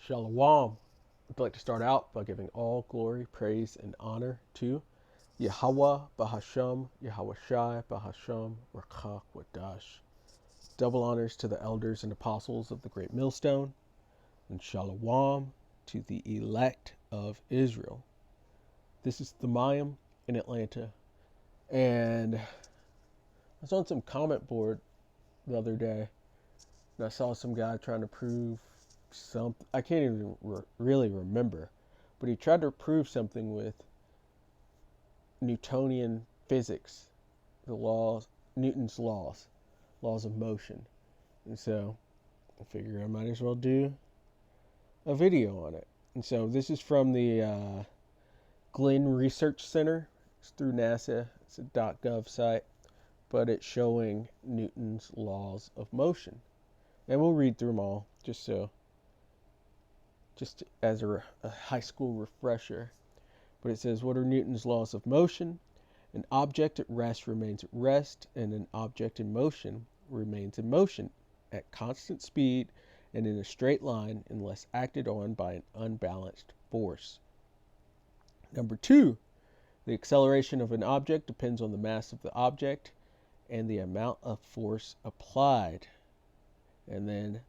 Shalom. I'd like to start out by giving all glory, praise, and honor to Yahweh Bahasham, Yahweh Shai Bahasham, Rakach Wadash. Double honors to the elders and apostles of the Great Millstone, and Shalom to the elect of Israel. This is the Mayim in Atlanta, and I was on some comment board the other day, and I saw some guy trying to prove something. I can't even really remember, but he tried to prove something with Newtonian physics, the laws, Newton's laws of motion. And so I figure I might as well do a video on it. And so this is from the Glenn Research Center. It's through NASA. It's a .gov site, but it's showing Newton's laws of motion. And we'll read through them all just as a high school refresher. But it says, what are Newton's laws of motion? An object at rest remains at rest, and an object in motion remains in motion at constant speed and in a straight line unless acted on by an unbalanced force. Number 2, the acceleration of an object depends on the mass of the object and the amount of force applied. And then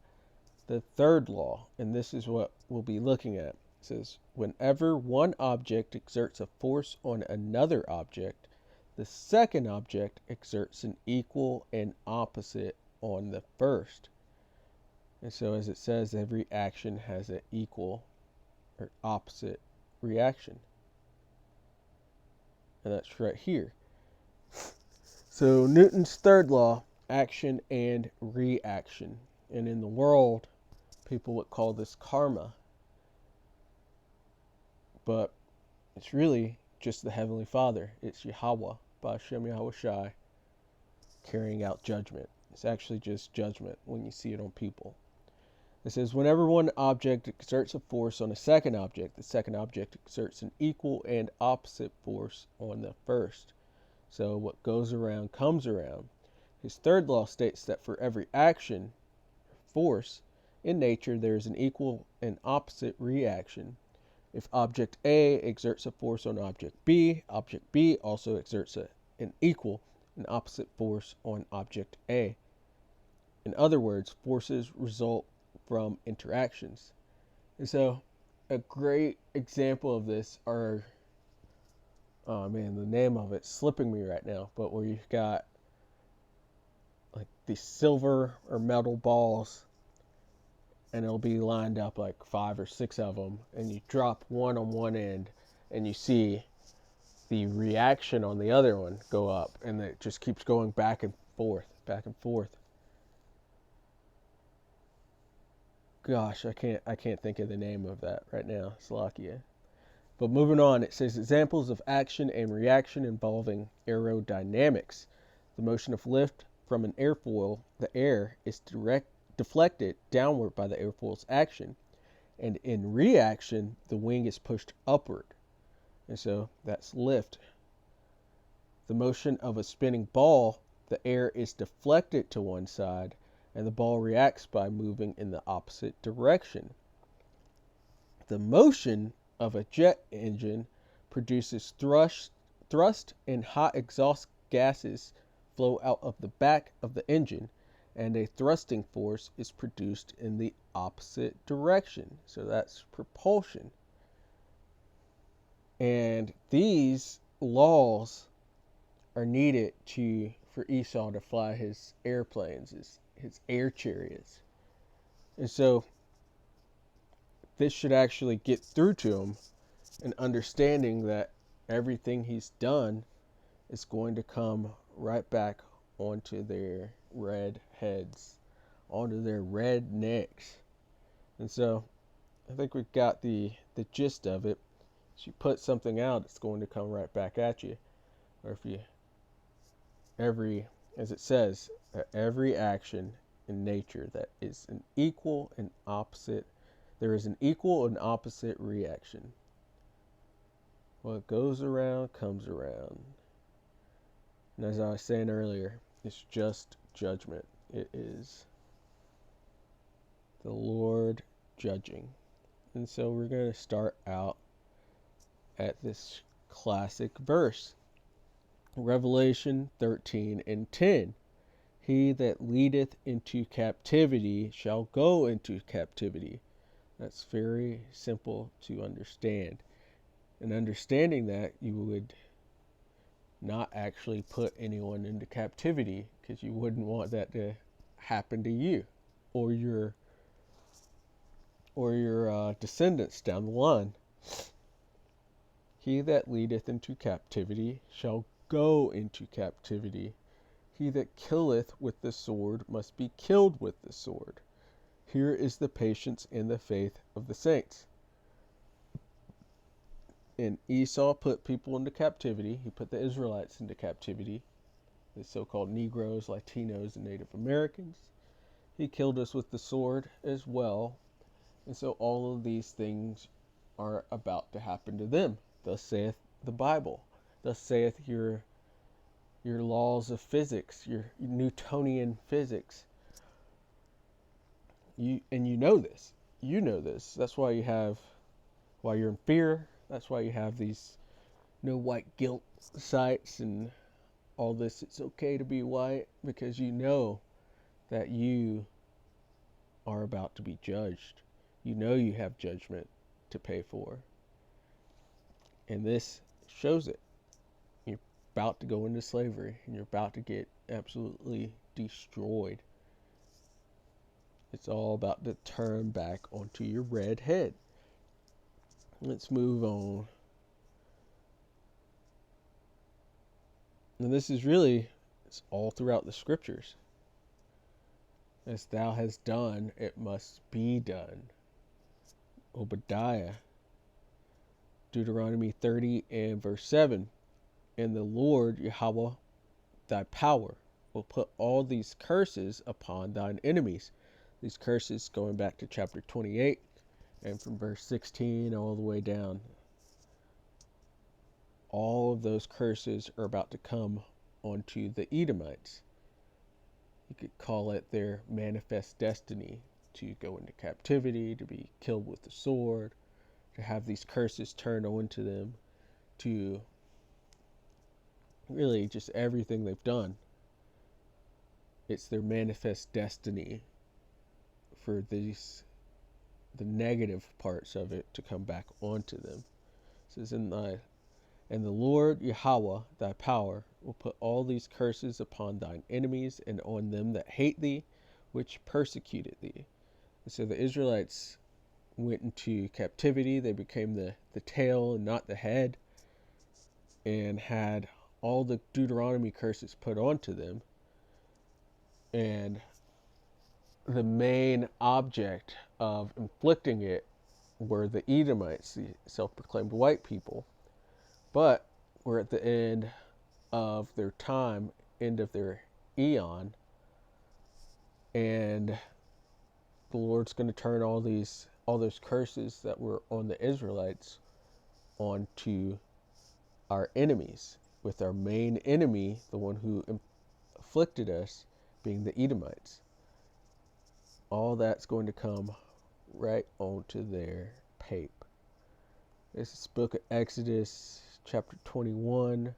the third law, and this is what we'll be looking at. It says, whenever one object exerts a force on another object, the second object exerts an equal and opposite on the first. And so as it says, every action has an equal or opposite reaction. And that's right here. So Newton's third law, action and reaction. And in the world, people would call this karma. But it's really just the Heavenly Father. It's Yahweh, Ba'Shem Yahweh Shai, carrying out judgment. It's actually just judgment when you see it on people. It says, whenever one object exerts a force on a second object, the second object exerts an equal and opposite force on the first. So what goes around comes around. His third law states that for every action, force, in nature there is an equal and opposite reaction. If object A exerts a force on object B also exerts an equal and opposite force on object A. In other words, forces result from interactions. And so a great example of this are, oh man, the name of it's slipping me right now, but where you've got like these silver or metal balls, and it'll be lined up like 5 or 6 of them, and you drop one on one end and you see the reaction on the other one go up, and it just keeps going back and forth. Gosh, I can't think of the name of that right now. Slovakia. But moving on, it says examples of action and reaction involving aerodynamics. The motion of lift from an airfoil, the air is deflected downward by the airfoil's action, and in reaction, the wing is pushed upward. And so that's lift. The motion of a spinning ball, the air is deflected to one side, and the ball reacts by moving in the opposite direction. The motion of a jet engine produces thrust, and hot exhaust gases flow out of the back of the engine, and a thrusting force is produced in the opposite direction. So that's propulsion. And these laws are needed for Esau to fly his airplanes, his air chariots. And so this should actually get through to him, an understanding that everything he's done is going to come right back onto their red heads, onto their red necks. And so I think we've got the gist of it. If you put something out, it's going to come right back at you. Or if you as it says, every action in nature that is an equal and opposite, there is an equal and opposite reaction. What goes around comes around. And as I was saying earlier, it's just judgment. It is the Lord judging. And so we're going to start out at this classic verse, Revelation 13:10. He that leadeth into captivity shall go into captivity. That's very simple to understand. And understanding that, you would not actually put anyone into captivity, because you wouldn't want that to happen to you or your descendants down the line. He that leadeth into captivity shall go into captivity. He that killeth with the sword must be killed with the sword. Here is the patience and the faith of the saints. And Esau put people into captivity. He put the Israelites into captivity, the so-called Negroes, Latinos, and Native Americans. He killed us with the sword as well. And so all of these things are about to happen to them. Thus saith the Bible. Thus saith your laws of physics, your Newtonian physics. You know this. You know this. That's why you're in fear. That's why you have these no white guilt sites and all this. It's okay to be white, because you know that you are about to be judged. You know you have judgment to pay for. And this shows it. You're about to go into slavery, and you're about to get absolutely destroyed. It's all about to turn back onto your red head. Let's move on. And this is really, it's all throughout the scriptures. As thou hast done, it must be done. Obadiah, Deuteronomy 30 and verse 7. And the Lord Yahweh, thy power, will put all these curses upon thine enemies. These curses going back to chapter 28 and from verse 16 all the way down. All of those curses are about to come onto the Edomites. You could call it their manifest destiny, to go into captivity, to be killed with the sword, to have these curses turned onto them, to really just everything they've done. It's their manifest destiny for the negative parts of it to come back onto them. It says, and the Lord Yahweh, thy power, will put all these curses upon thine enemies and on them that hate thee, which persecuted thee. And so the Israelites went into captivity. They became the tail and not the head, and had all the Deuteronomy curses put onto them. And the main object of inflicting it were the Edomites, the self-proclaimed white people. But we're at the end of their time, end of their eon, and the Lord's going to turn all those curses that were on the Israelites onto our enemies, with our main enemy, the one who afflicted us, being the Edomites. All that's going to come right onto their pape. This is book of Exodus, chapter 21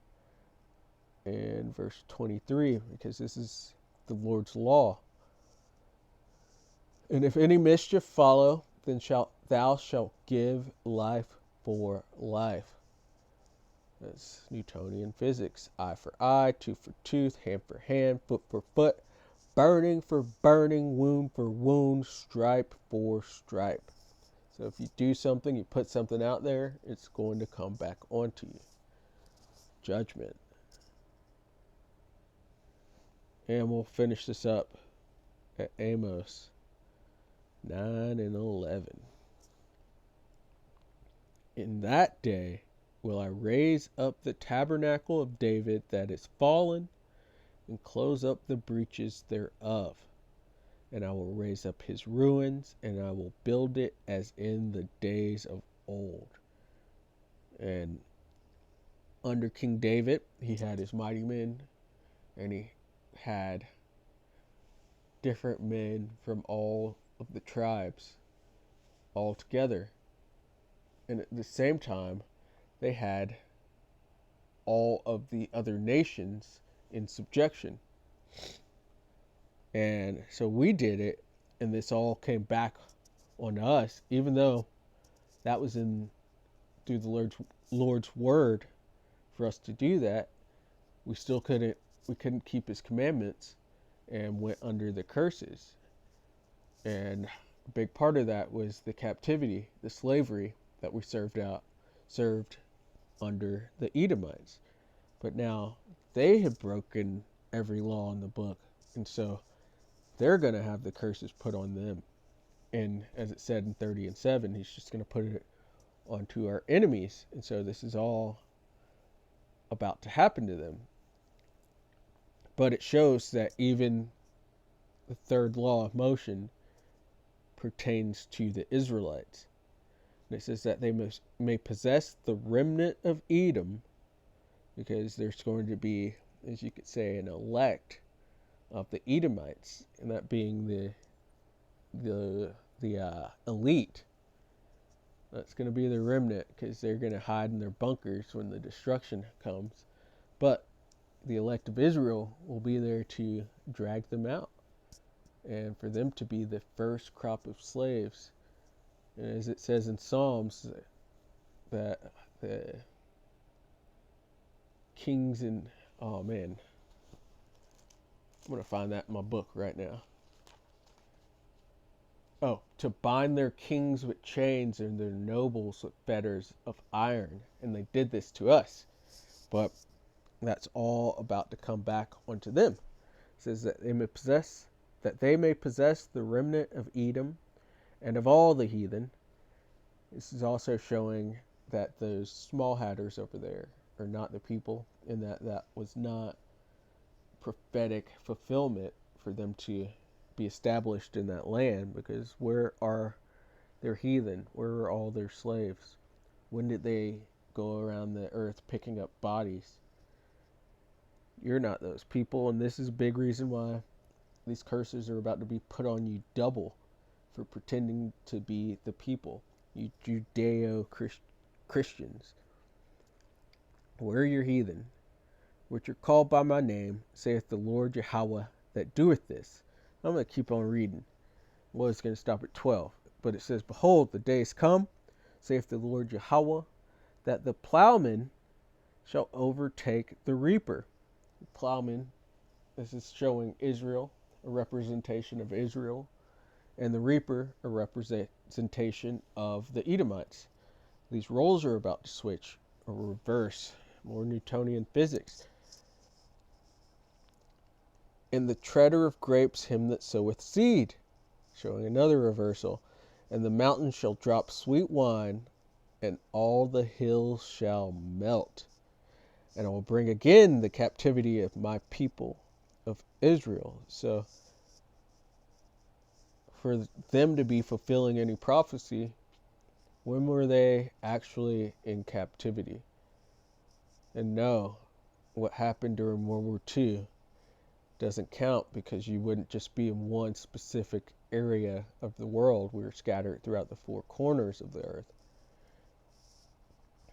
and verse 23, because this is the Lord's law. And if any mischief follow, then thou shalt give life for life. That's Newtonian physics. Eye for eye, tooth for tooth, hand for hand, foot for foot, burning for burning, wound for wound, stripe for stripe. So if you do something, you put something out there, it's going to come back onto you. Judgment. And we'll finish this up at Amos 9 and 11. In that day will I raise up the tabernacle of David that is fallen, and close up the breaches thereof. And I will raise up his ruins, and I will build it as in the days of old. And under King David, he had his mighty men, and he had different men from all of the tribes all together. And at the same time, they had all of the other nations in subjection. And so we did it, and this all came back on us, even though that was in through the Lord's word for us to do that. We still couldn't keep his commandments and went under the curses. And a big part of that was the captivity, the slavery that we served under the Edomites. But now they have broken every law in the book, and so they're going to have the curses put on them. And as it said in 30 and 7, he's just going to put it onto our enemies. And so this is all about to happen to them. But it shows that even the third law of motion pertains to the Israelites. And it says that they may possess the remnant of Edom, because there's going to be, as you could say, an elect of the Edomites, and that being the elite. That's going to be the remnant, because they're going to hide in their bunkers when the destruction comes. But the elect of Israel will be there to drag them out, and for them to be the first crop of slaves. And as it says in Psalms, that the kings and, oh man, I'm going to find that in my book right now. Oh, to bind their kings with chains and their nobles with fetters of iron. And they did this to us. But that's all about to come back onto them. It says that they may possess the remnant of Edom and of all the heathen. This is also showing that those small hatters over there are not the people, and that was not prophetic fulfillment for them to be established in that land, because where are their heathen? Where are all their slaves? When did they go around the earth picking up bodies? You're not those people, and this is a big reason why these curses are about to be put on you double for pretending to be the people, you Judeo-Christians. Where are your heathen, which are called by my name, saith the Lord Yahweh, that doeth this? I'm going to keep on reading. Well, it's going to stop at 12. But it says, behold, the days come, saith the Lord Yahweh, that the plowman shall overtake the reaper. The plowman, this is showing Israel, a representation of Israel, and the reaper, a representation of the Edomites. These roles are about to switch or reverse, more Newtonian physics. And the treader of grapes him that soweth seed, showing another reversal. And the mountains shall drop sweet wine, and all the hills shall melt. And I will bring again the captivity of my people of Israel. So for them to be fulfilling any prophecy, when were they actually in captivity? And no, what happened during World War II doesn't count, because you wouldn't just be in one specific area of the world. We were scattered throughout the four corners of the earth.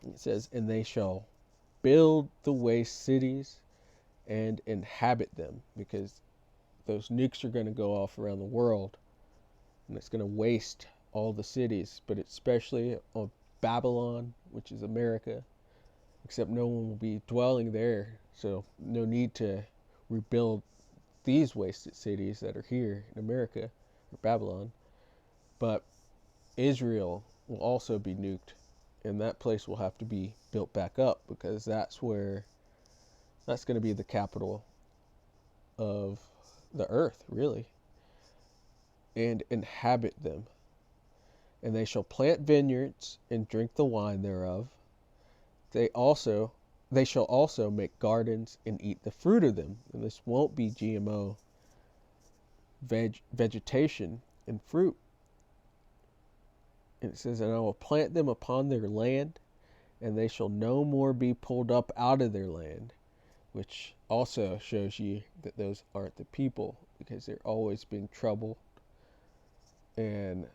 It says, and they shall build the waste cities and inhabit them, because those nukes are going to go off around the world, and it's going to waste all the cities, but especially on Babylon, which is America, except no one will be dwelling there, so no need to rebuild these wasted cities that are here in America, or Babylon. But Israel will also be nuked, and that place will have to be built back up, because that's going to be the capital of the earth, really. And inhabit them. And they shall plant vineyards and drink the wine thereof. They shall also make gardens and eat the fruit of them. And this won't be GMO vegetation and fruit. And it says, and I will plant them upon their land, and they shall no more be pulled up out of their land, which also shows you that those aren't the people, because they're always being troubled, and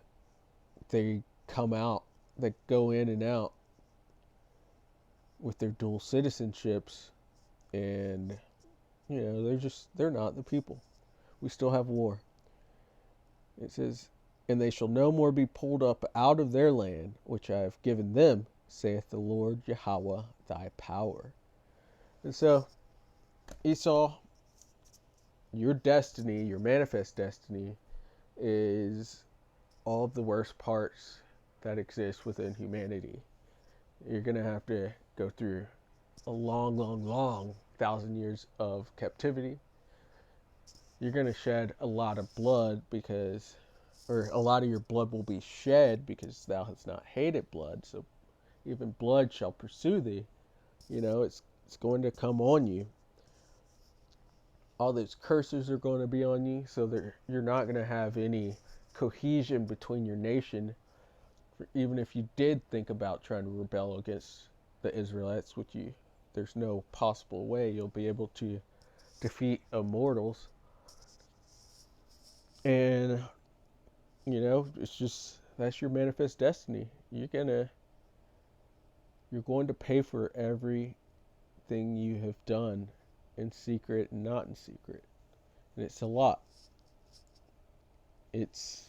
they come out that go in and out with their dual citizenships, and they're not the people. We still have war. It says, and they shall no more be pulled up out of their land, which I have given them, saith the Lord Yahweh, thy power. And so, Esau, your destiny, your manifest destiny, is all of the worst parts that exist within humanity. You're going to have to go through a long, long, long 1,000 years of captivity. You're going to shed a lot of blood or a lot of your blood will be shed because thou hast not hated blood. So even blood shall pursue thee. It's going to come on you. All those curses are going to be on you. So you're not going to have any cohesion between your nation. Even if you did think about trying to rebel against the Israelites, there's no possible way you'll be able to defeat immortals. And it's just, that's your manifest destiny. You're going to pay for everything you have done in secret and not in secret. And it's a lot. It's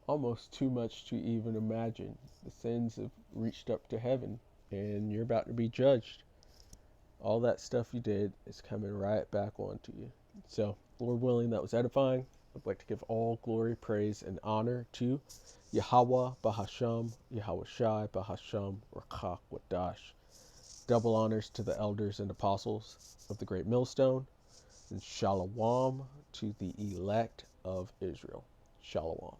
almost too much to even imagine. The sins have reached up to heaven, and you're about to be judged. All that stuff you did is coming right back onto you. So, Lord willing, that was edifying. I'd like to give all glory, praise, and honor to Yahweh Bahasham, Yahweh Shai Bahasham, Rakach Wadash. Double honors to the elders and apostles of the great millstone, and Shalom to the elect of Israel. Shalom.